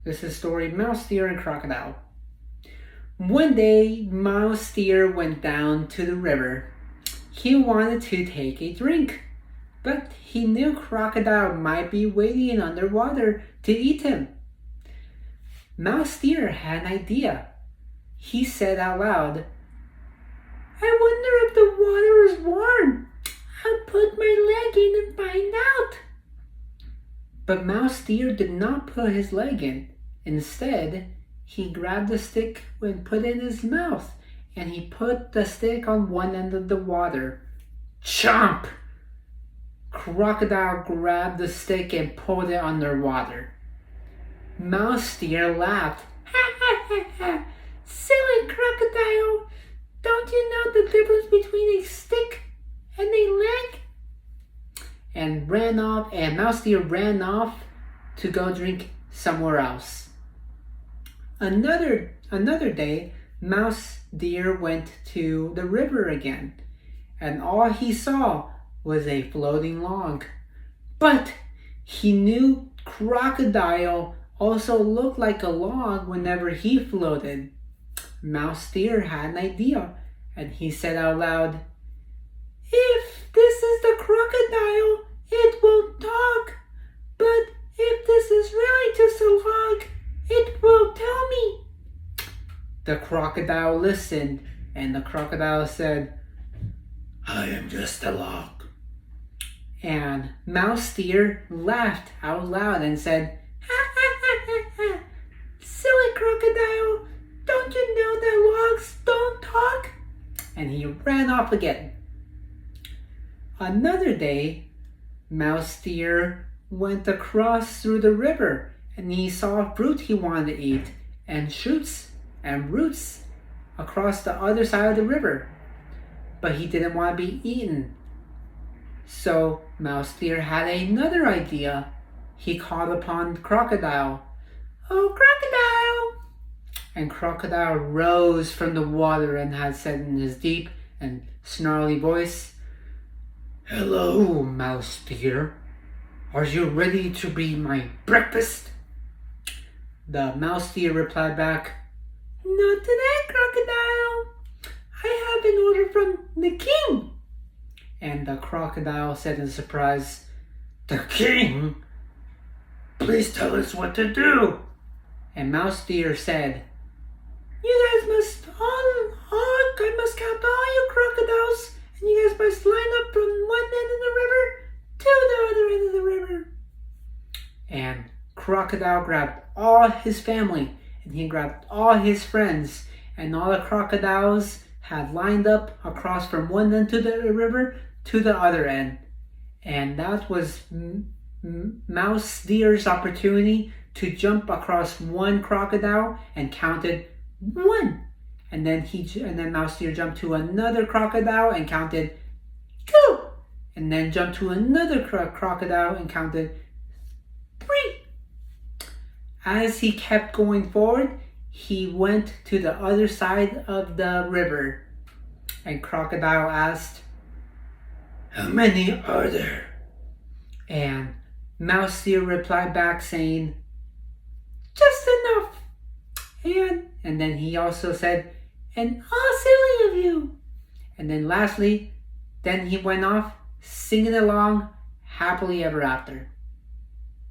This is story Mouse, Deer, and Crocodile. One day, Mouse Deer went down to the river. He wanted to take a drink, but he knew Crocodile might be waiting underwater to eat him. Mouse Deer had an idea. He said out loud, "I wonder if the water is warm. I'll put my leg in and find out." But Mouse Deer did not put his leg in. Instead, he grabbed the stick and put it in his mouth, and he put the stick on one end of the water. Chomp! Crocodile grabbed the stick and pulled it underwater. Mouse Deer laughed. "Ha ha ha ha! Silly crocodile! Don't you know the difference between a stick and a leg?" And Mouse Deer ran off to go drink somewhere else. Another day, Mouse Deer went to the river again, and all he saw was a floating log. But he knew Crocodile also looked like a log whenever he floated. Mouse Deer had an idea, and he said out loud, "If this is the crocodile, it won't talk. But if this is really just a log, it will tell me." The crocodile listened, and the crocodile said, "I am just a log." And Mouse Deer laughed out loud and said, "Ha ha ha ha ha! Silly crocodile! Don't you know that logs don't talk?" And he ran off again. Another day, Mouse Deer went across through the river, and he saw fruit he wanted to eat, and shoots and roots across the other side of the river. But he didn't want to be eaten. So Mouse Deer had another idea. He called upon Crocodile. "Oh, Crocodile!" And Crocodile rose from the water and had said in his deep and snarly voice, "Hello, Mouse Deer. Are you ready to be my breakfast?" The Mouse Deer replied back, "Not today, Crocodile. I have an order from the king." And the Crocodile said in surprise, "The king? Please tell us what to do." And Mouse Deer said, I must count all you crocodiles, and you guys must line up from one end of the river to the other end of the river." And Crocodile grabbed all his family, and he grabbed all his friends, and all the crocodiles had lined up across from one end of the river to the other end. And that was Mouse Deer's opportunity to jump across one crocodile and counted one. And then Mouse Deer jumped to another crocodile and counted two. And then jumped to another crocodile and counted three. As he kept going forward, he went to the other side of the river. And Crocodile asked, "How many are there?" And Mouse Deer replied back saying, "Just enough." And then he also said, "And how silly of you." And then lastly, then he went off singing along happily ever after.